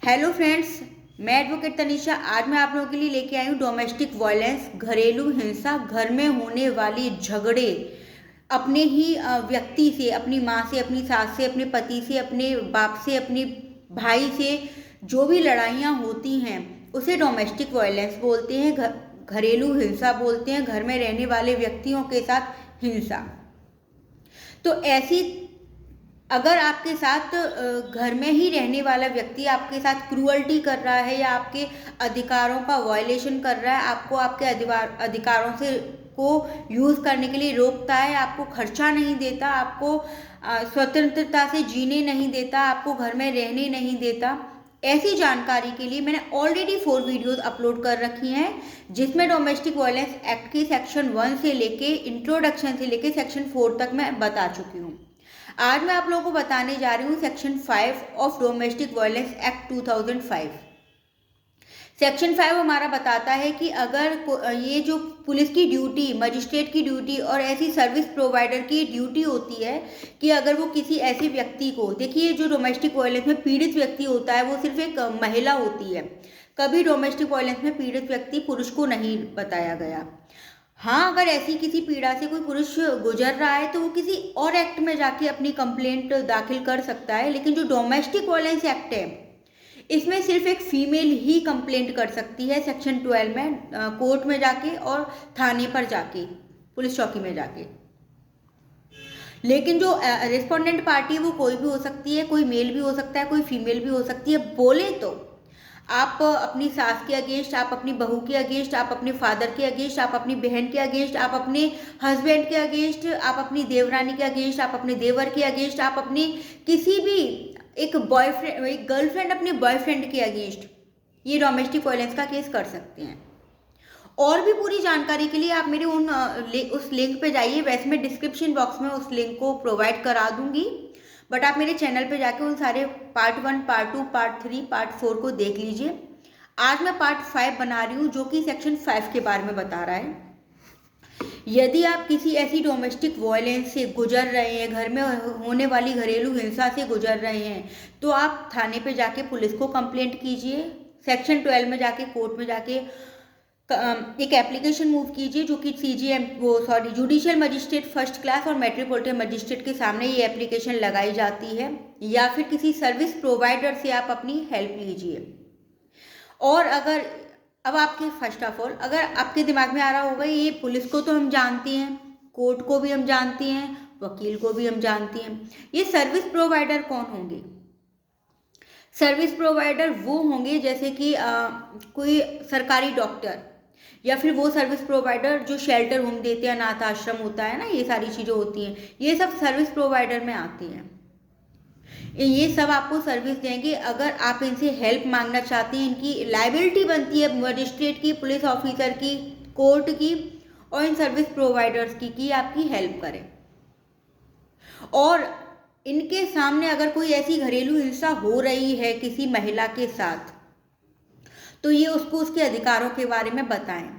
Hello friends, मैं advocate Tanisha. आज मैं आप लोगों के लिए लेके आई हूँ डोमेस्टिक वायलेंस, घरेलू हिंसा, घर में होने वाले झगड़े, अपने ही व्यक्ति से, अपनी माँ से, अपनी सास से, अपने पति से, अपने बाप से, अपने भाई से जो भी लड़ाइयाँ होती हैं उसे डोमेस्टिक वायलेंस बोलते हैं, घरेलू हिंसा बोलते हैं, घर में रहने वाले व्यक्तियों के साथ हिंसा। तो ऐसी अगर आपके साथ घर में ही रहने वाला व्यक्ति आपके साथ क्रूअल्टी कर रहा है या आपके अधिकारों का वायलेशन कर रहा है, आपको आपके अधिकारों से को यूज़ करने के लिए रोकता है, आपको खर्चा नहीं देता, आपको स्वतंत्रता से जीने नहीं देता, आपको घर में रहने नहीं देता, ऐसी जानकारी के लिए मैंने ऑलरेडी 4 वीडियोस अपलोड कर रखी हैं, जिसमें डोमेस्टिक वायलेंस एक्ट की सेक्शन 1 से लेके इंट्रोडक्शन से लेके सेक्शन 4 तक मैं बता चुकी हूँ। आज मैं आप लोगों को बताने जा रही हूँ section 5 of domestic violence act 2005। Section 5 हमारा बताता है कि अगर ये जो पुलिस की ड्यूटी, मजिस्ट्रेट की ड्यूटी और ऐसी सर्विस प्रोवाइडर की ड्यूटी होती है कि अगर वो किसी ऐसे व्यक्ति को, देखिए जो डोमेस्टिक वायलेंस में पीड़ित व्यक्ति होता है वो सिर्फ एक महिला होती है, कभी डोमेस्टिक वायलेंस में पीड़ित व्यक्ति पुरुष को नहीं बताया गया। हाँ, अगर ऐसी किसी पीड़ा से कोई पुरुष गुजर रहा है तो वो किसी और एक्ट में जाके अपनी कंप्लेंट दाखिल कर सकता है, लेकिन जो डोमेस्टिक वायलेंस एक्ट है इसमें सिर्फ एक फीमेल ही कंप्लेंट कर सकती है, सेक्शन 12 में कोर्ट में जाके और थाने पर जाके, पुलिस चौकी में जाके। लेकिन जो रिस्पोंडेंट पार्टी है वो कोई भी हो सकती है, कोई मेल भी हो सकता है, कोई फीमेल भी हो सकती है। बोले तो आप अपनी सास के अगेंस्ट, आप अपनी बहू के अगेंस्ट, आप अपने फादर के अगेंस्ट, आप अपनी बहन के अगेंस्ट, आप अपने हस्बैंड के अगेंस्ट, आप अपनी देवरानी के अगेंस्ट, आप अपने देवर के अगेंस्ट, आप अपनी किसी भी एक बॉयफ्रेंड, एक गर्लफ्रेंड अपने बॉयफ्रेंड के अगेंस्ट ये डोमेस्टिक वायलेंस का केस कर सकते हैं। और भी पूरी जानकारी के लिए आप मेरे उस लिंक पे जाइए। वैसे मैं डिस्क्रिप्शन बॉक्स में उस लिंक को प्रोवाइड करा दूंगी, बट आप मेरे चैनल पे जाके उन सारे पार्ट 1, पार्ट 2, पार्ट 3, पार्ट 4 को देख लीजिए। आज मैं पार्ट 5 बना रही हूँ जो कि सेक्शन 5 के बारे में बता रहा है। यदि आप किसी ऐसी डोमेस्टिक वायलेंस से गुजर रहे हैं, घर में होने वाली घरेलू हिंसा से गुजर रहे हैं, तो आप थाने पे जाके पुलिस को कंप्लेंट कीजिए। सेक्शन 12 में जाके कोर्ट में जाके एक एप्लीकेशन मूव कीजिए, जो कि जुडिशियल मजिस्ट्रेट फर्स्ट क्लास और मेट्रोपॉलिटन मजिस्ट्रेट के सामने ये एप्लीकेशन लगाई जाती है, या फिर किसी सर्विस प्रोवाइडर से आप अपनी हेल्प लीजिए। और अगर अब आपके फर्स्ट ऑफ ऑल अगर आपके दिमाग में आ रहा होगा ये पुलिस को तो हम जानते हैं, कोर्ट को भी हम जानते हैं, वकील को भी हम जानते हैं, ये सर्विस प्रोवाइडर कौन होंगे? सर्विस प्रोवाइडर वो होंगे जैसे कि कोई सरकारी डॉक्टर, या फिर वो सर्विस प्रोवाइडर जो शेल्टर होम देते हैं, अनाथ आश्रम होता है ना, ये सारी चीज़ें होती हैं, ये सब सर्विस प्रोवाइडर में आती हैं। ये सब आपको सर्विस देंगे। अगर आप इनसे हेल्प मांगना चाहते हैं, इनकी लायबिलिटी बनती है मजिस्ट्रेट की, पुलिस ऑफिसर की, कोर्ट की और इन सर्विस प्रोवाइडर्स की कि आपकी हेल्प करें। और इनके सामने अगर कोई ऐसी घरेलू हिंसा हो रही है किसी महिला के साथ, तो ये उसको उसके अधिकारों के बारे में बताएं।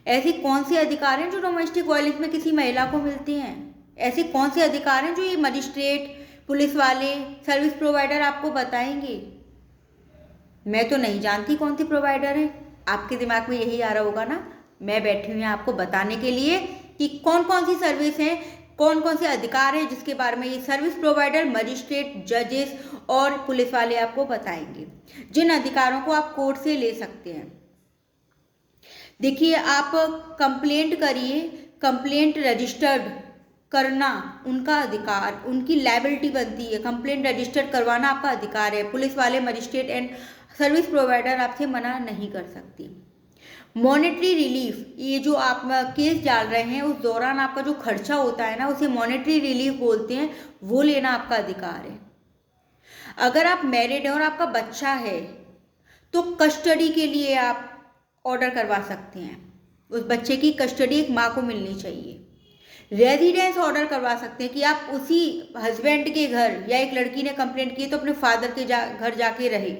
ऐसे कौन से अधिकार हैं जो डोमेस्टिक वायलेंस में किसी महिला को मिलते हैं? ऐसे कौन से अधिकार हैं जो ये मजिस्ट्रेट, पुलिस वाले, सर्विस प्रोवाइडर आपको बताएंगे? मैं तो नहीं जानती कौन सी प्रोवाइडर है। आपके दिमाग में यही आ रहा होगा ना, मैं बैठी हुई हूँ आपको बताने के लिए कि कौन कौन सी सर्विस हैं, कौन कौन से अधिकार हैं जिसके बारे में ये सर्विस प्रोवाइडर, मजिस्ट्रेट, जजेस और पुलिस वाले आपको बताएंगे, जिन अधिकारों को आप कोर्ट से ले सकते हैं। देखिए, आप कंप्लेंट करिए, कंप्लेंट रजिस्टर्ड करना उनका अधिकार, उनकी लायबिलिटी बनती है। कंप्लेंट रजिस्टर्ड करवाना आपका अधिकार है। पुलिस वाले, मजिस्ट्रेट एंड सर्विस प्रोवाइडर आपसे मना नहीं कर सकती। मॉनेटरी रिलीफ, ये जो आप केस डाल रहे हैं उस दौरान आपका जो खर्चा होता है ना, उसे मॉनेटरी रिलीफ बोलते हैं, वो लेना आपका अधिकार है। अगर आप मैरिड हैं और आपका बच्चा है तो कस्टडी के लिए आप ऑर्डर करवा सकते हैं। उस बच्चे की कस्टडी एक माँ को मिलनी चाहिए। रेजिडेंस ऑर्डर करवा सकते हैं कि आप उसी हस्बैंड के घर, या एक लड़की ने कंप्लेंट की तो अपने फादर के घर जाके रहे,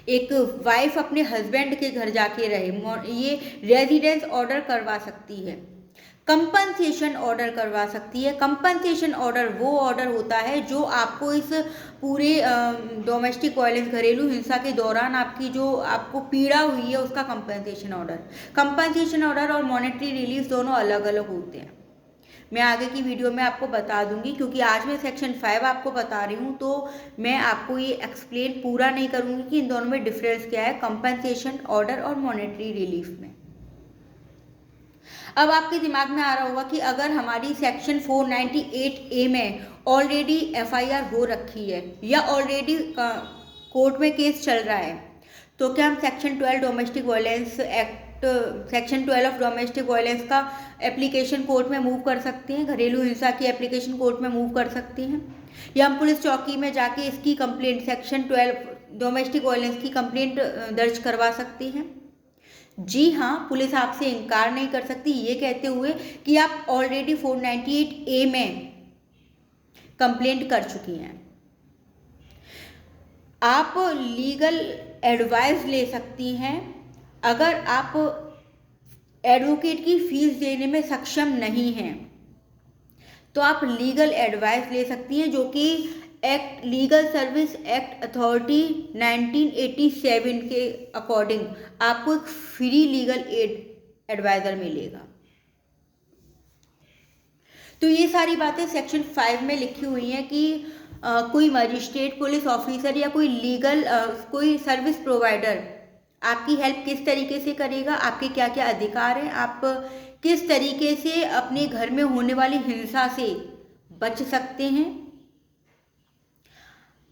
एक वाइफ अपने हस्बैंड के घर जाके रहे, ये रेजिडेंस ऑर्डर करवा सकती है। कंपनसेशन ऑर्डर करवा सकती है। कंपनसेशन ऑर्डर वो ऑर्डर होता है जो आपको इस पूरे डोमेस्टिक वायलेंस, घरेलू हिंसा के दौरान आपकी जो आपको पीड़ा हुई है उसका कंपनसेशन ऑर्डर। कंपनसेशन ऑर्डर और मॉनेटरी रिलीफ दोनों अलग अलग होते हैं। मैं आगे की वीडियो में आपको बता दूंगी, क्योंकि आज मैं सेक्शन 5 आपको बता रही हूँ, तो मैं आपको ये एक्सप्लेन पूरा नहीं करूँगी कि इन दोनों में डिफरेंस क्या है, कंपनसेशन ऑर्डर और मॉनेटरी रिलीफ में। अब आपके दिमाग में आ रहा होगा कि अगर हमारी सेक्शन 498A में ऑलरेडी FIR हो रखी है या ऑलरेडी कोर्ट में केस चल रहा है, तो क्या हम section 12 domestic violence act, section 12 of domestic violence का एप्लीकेशन कोर्ट में मूव कर सकते हैं, घरेलू हिंसा की एप्लीकेशन कोर्ट में मूव कर सकते हैं, या हम पुलिस चौकी में जाके इसकी कंप्लेंट, सेक्शन 12 डोमेस्टिक वायलेंस की कंप्लेंट दर्ज करवा सकते हैं? जी हाँ, पुलिस आपसे इनकार नहीं कर सकती ये कहते हुए कि आप ऑलरेडी 498A में कंप्लेंट कर चुकी हैं। आप लीगल एडवाइस ले सकती हैं। अगर आप एडवोकेट की फीस देने में सक्षम नहीं हैं तो आप लीगल एडवाइस ले सकती हैं, जो कि act, legal service act authority 1987 के अकॉर्डिंग आपको एक फ्री लीगल एड एडवाइजर मिलेगा। तो ये सारी बातें सेक्शन 5 में लिखी हुई हैं कि कोई मजिस्ट्रेट, पुलिस ऑफिसर या कोई लीगल कोई सर्विस प्रोवाइडर आपकी हेल्प किस तरीके से करेगा, आपके क्या क्या अधिकार हैं, आप किस तरीके से अपने घर में होने वाली हिंसा से बच सकते हैं।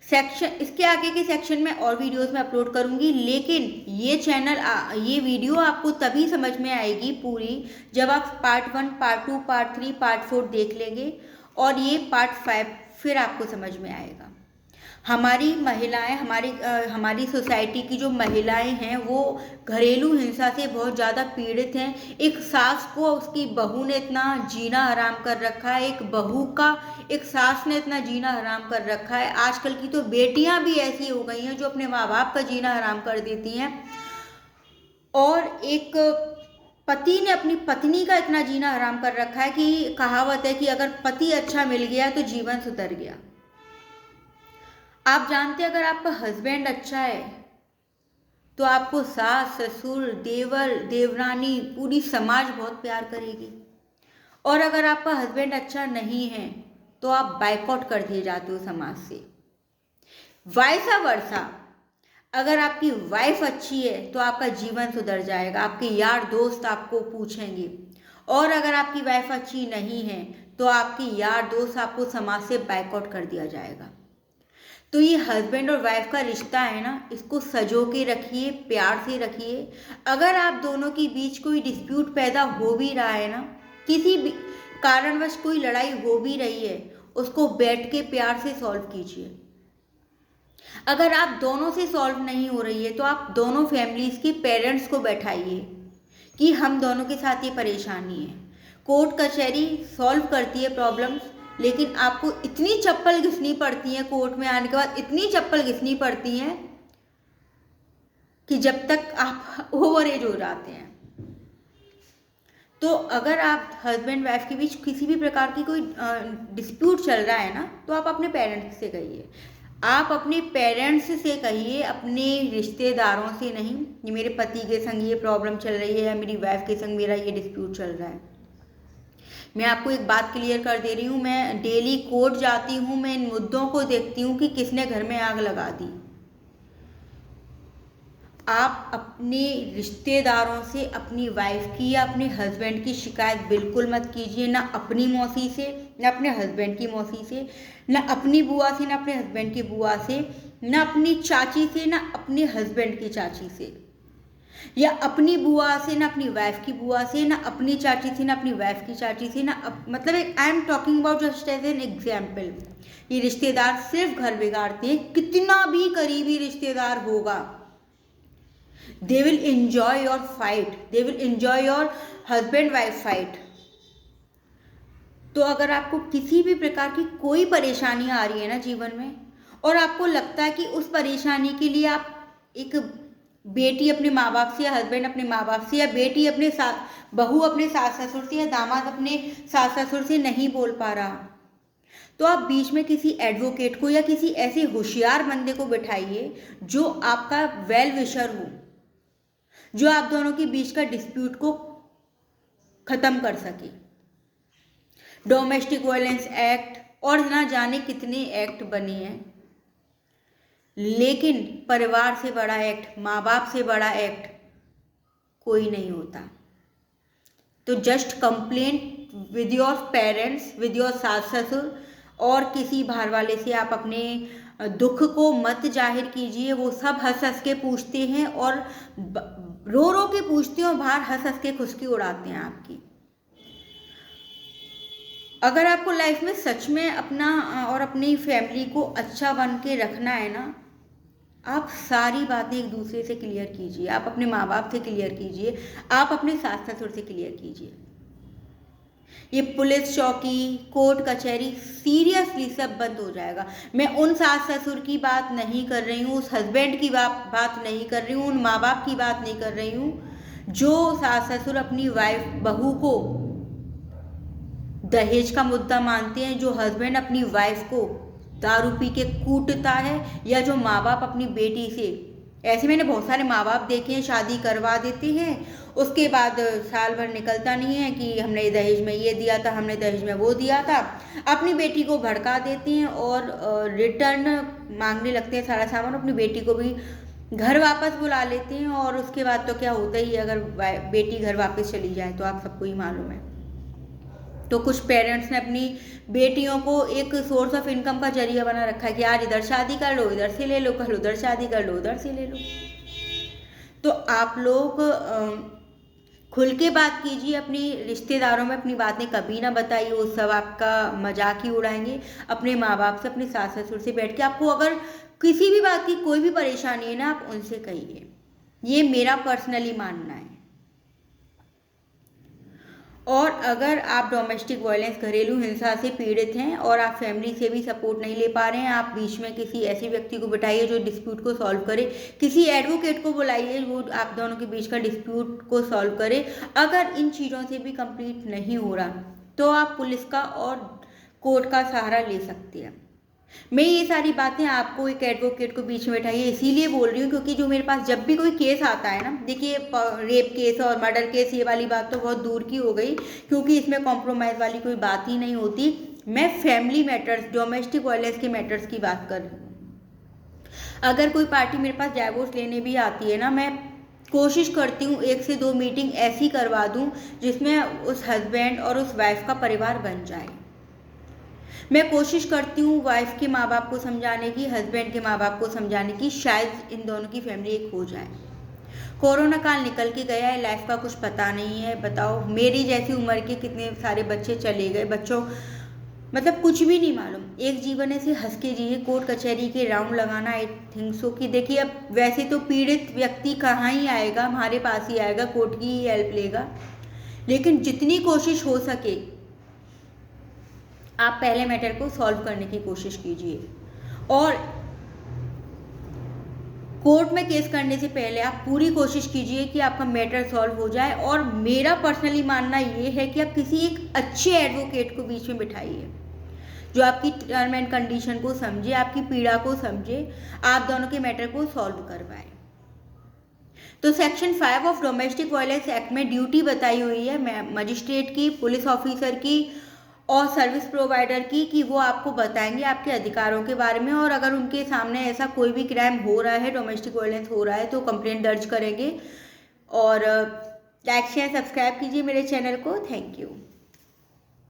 सेक्शन, इसके आगे के सेक्शन में और वीडियोस में अपलोड करूंगी, लेकिन ये चैनल, ये वीडियो आपको तभी समझ में आएगी पूरी जब आप पार्ट 1, पार्ट 2, पार्ट 3, पार्ट 4 देख लेंगे, और ये पार्ट 5 फिर आपको समझ में आएगा। हमारी महिलाएं, हमारी सोसाइटी की जो महिलाएं हैं वो घरेलू हिंसा से बहुत ज़्यादा पीड़ित हैं। एक सास को उसकी बहू ने इतना जीना हराम कर रखा है, एक सास ने इतना जीना हराम कर रखा है। आजकल की तो बेटियां भी ऐसी हो गई हैं जो अपने माँ बाप का जीना हराम कर देती हैं, और एक पति ने अपनी पत्नी का इतना जीना हराम कर रखा है कि कहावत है कि अगर पति अच्छा मिल गया तो जीवन सुधर गया। आप जानते हैं, अगर आपका हस्बैंड अच्छा है तो आपको सास, ससुर, देवर, देवरानी, पूरी समाज बहुत प्यार करेगी, और अगर आपका हस्बैंड अच्छा नहीं है तो आप बायकॉट कर दिए जाते हो समाज से। वाइसा वर्सा, अगर आपकी वाइफ अच्छी है तो आपका जीवन सुधर जाएगा, आपके यार दोस्त आपको पूछेंगे, और अगर आपकी वाइफ अच्छी नहीं है तो आपकी यार दोस्त आपको समाज से बायकॉट कर दिया जाएगा। तो ये हस्बैंड और वाइफ का रिश्ता है ना, इसको सजो के रखिए, प्यार से रखिए। अगर आप दोनों के बीच कोई डिस्प्यूट पैदा हो भी रहा है ना, किसी भी कारणवश कोई लड़ाई हो भी रही है, उसको बैठ के प्यार से सॉल्व कीजिए। अगर आप दोनों से सॉल्व नहीं हो रही है तो आप दोनों फैमिलीज के पेरेंट्स को बैठाइए कि हम दोनों के साथ ये परेशानी है। कोर्ट कचहरी सॉल्व करती है प्रॉब्लम्स, लेकिन आपको इतनी चप्पल घिसनी पड़ती है कोर्ट में आने के बाद, इतनी चप्पल घिसनी पड़ती है कि जब तक आप ओवर एज हो जाते हैं। तो अगर आप हस्बैंड वाइफ के बीच किसी भी प्रकार की कोई डिस्प्यूट चल रहा है ना, तो आप अपने पेरेंट्स से कहिए, आप अपने पेरेंट्स से कहिए, अपने रिश्तेदारों से नहीं। ये मेरे पति के संग ये प्रॉब्लम चल रही है, या मेरी वाइफ के संग मेरा ये डिस्प्यूट चल रहा है। मैं आपको एक बात क्लियर कर दे रही हूँ, मैं डेली कोर्ट जाती हूँ, मैं इन मुद्दों को देखती हूँ कि किसने घर में आग लगा दी। आप अपने रिश्तेदारों से अपनी वाइफ की या अपने हस्बैंड की शिकायत बिल्कुल मत कीजिए, ना अपनी मौसी से, ना अपने हस्बैंड की मौसी से, ना अपनी बुआ से, ना अपने हस्बैंड की बुआ से, ना अपनी चाची से, ना अपने हस्बैंड की चाची से, या अपनी बुआ से, ना अपनी वाइफ की बुआ से, ना अपनी चाची से, ना अपनी वाइफ की चाची से, ना मतलब I am talking about just as an example. ये रिश्तेदार सिर्फ घर बिगाड़ते हैं, कितना भी करीबी रिश्तेदार होगा, they will enjoy your fight, they will enjoy your husband wife fight। तो अगर आपको किसी भी प्रकार की कोई परेशानी आ रही है ना जीवन में, और आपको लगता है कि उस परेशानी के लिए आप एक बेटी अपने माँ बाप से या हस्बैंड अपने माँ बाप से या बेटी अपने बहू अपने सास ससुर से या दामाद अपने सास ससुर से नहीं बोल पा रहा, तो आप बीच में किसी एडवोकेट को या किसी ऐसे होशियार बंदे को बिठाइए जो आपका वेल विशर हो, जो आप दोनों के बीच का डिस्प्यूट को खत्म कर सके। डोमेस्टिक वायलेंस एक्ट और ना जाने कितने एक्ट बने हैं, लेकिन परिवार से बड़ा एक्ट, माँ बाप से बड़ा एक्ट कोई नहीं होता। तो just complaint with your parents, with your सास ससुर, और किसी बाहर वाले से आप अपने दुख को मत जाहिर कीजिए। वो सब हंस हंस के पूछते हैं और रो रो के पूछते हैं और बाहर हंस हंस के खुशकी उड़ाते हैं आपकी। अगर आपको लाइफ में सच में अपना और अपनी फैमिली को अच्छा बन के रखना है ना, आप सारी बातें एक दूसरे से क्लियर कीजिए। आप अपने माँ बाप से क्लियर कीजिए, आप अपने सास ससुर से क्लियर कीजिए। ये पुलिस चौकी, कोर्ट कचहरी, सीरियसली सब बंद हो जाएगा। मैं उन सास ससुर की बात नहीं कर रही हूँ, उस हस्बैंड की बात नहीं कर रही हूँ, उन माँ बाप की बात नहीं कर रही हूँ जो सास ससुर अपनी वाइफ बहू को दहेज का मुद्दा मानते हैं, जो हस्बैंड अपनी वाइफ को दारू पी के कूटता है, या जो माँ बाप अपनी बेटी से, ऐसे मैंने बहुत सारे माँ बाप देखे हैं, शादी करवा देते हैं, उसके बाद साल भर निकलता नहीं है कि हमने दहेज में ये दिया था, हमने दहेज में वो दिया था, अपनी बेटी को भड़का देते हैं और रिटर्न मांगने लगते हैं सारा सामान, अपनी बेटी को भी घर वापस बुला लेते हैं। और उसके बाद तो क्या होता ही है, अगर बेटी घर वापस चली जाए तो आप सबको ही मालूम है। तो कुछ पेरेंट्स ने अपनी बेटियों को एक सोर्स ऑफ इनकम का जरिया बना रखा है कि आज इधर शादी कर लो, इधर से ले लो, कल उधर शादी कर लो, उधर से ले लो। तो आप लोग खुल के बात कीजिए अपनी रिश्तेदारों में, अपनी बातें कभी ना बताइए, वो सब आपका मजाक ही उड़ाएंगे। अपने माँ बाप से, अपने सास ससुर से बैठ के आपको अगर किसी भी बात की कोई भी परेशानी है ना, आप उनसे कहिए। ये मेरा पर्सनली मानना है। और अगर आप डोमेस्टिक वायलेंस, घरेलू हिंसा से पीड़ित हैं और आप फैमिली से भी सपोर्ट नहीं ले पा रहे हैं, आप बीच में किसी ऐसे व्यक्ति को बिठाइए जो डिस्प्यूट को सॉल्व करे, किसी एडवोकेट को बुलाइए वो आप दोनों के बीच का डिस्प्यूट को सॉल्व करे। अगर इन चीज़ों से भी कंप्लीट नहीं हो रहा तो आप पुलिस का और कोर्ट का सहारा ले सकते हैं। मैं ये सारी बातें आपको एक एडवोकेट को बीच में बैठाइए इसीलिए बोल रही हूँ क्योंकि जो मेरे पास जब भी कोई केस आता है ना, देखिए रेप केस और मर्डर केस, ये वाली बात तो बहुत दूर की हो गई क्योंकि इसमें कॉम्प्रोमाइज़ वाली कोई बात ही नहीं होती। मैं फैमिली मैटर्स, डोमेस्टिक वायलेंस के मैटर्स की बात कर रही हूँ। अगर कोई पार्टी मेरे पास डाइवोर्स लेने भी आती है ना, मैं कोशिश करती हूँ 1 से 2 मीटिंग ऐसी करवा दूँ जिसमें उस हस्बैंड और उस वाइफ का परिवार बन जाए। मैं कोशिश करती हूँ वाइफ के माँ बाप को समझाने की, हस्बैंड के माँ बाप को समझाने की, शायद इन दोनों की फैमिली एक हो जाए। कोरोना काल निकल के गया है, लाइफ का कुछ पता नहीं है। बताओ मेरी जैसी उम्र के कितने सारे बच्चे चले गए, बच्चों मतलब कुछ भी नहीं मालूम। एक जीवन ऐसे हंस के जिए, कोर्ट कचहरी के राउंड लगाना, आई थिंक सो कि देखिए अब वैसे तो पीड़ित व्यक्ति कहाँ ही आएगा, हमारे पास ही आएगा, कोर्ट की ही हेल्प लेगा। लेकिन जितनी कोशिश हो सके आप पहले मैटर को सॉल्व करने की कोशिश कीजिए और कोर्ट में केस करने से पहले आप पूरी कोशिश कीजिए कि आपका मैटर सॉल्व हो जाए। और मेरा पर्सनली मानना ये है कि आप किसी एक अच्छे एडवोकेट को बीच में बिठाइए जो आपकी टर्म एंड कंडीशन को समझे, आपकी पीड़ा को समझे, आप दोनों के मैटर को सॉल्व करवाए। तो section 5 of domestic violence act में ड्यूटी बताई हुई है मजिस्ट्रेट की, पुलिस ऑफिसर की और सर्विस प्रोवाइडर की कि वो आपको बताएंगे आपके अधिकारों के बारे में। और अगर उनके सामने ऐसा कोई भी क्राइम हो रहा है, डोमेस्टिक वायलेंस हो रहा है, तो कंप्लेंट दर्ज करेंगे। और लाइक शेयर सब्सक्राइब कीजिए मेरे चैनल को। Thank you.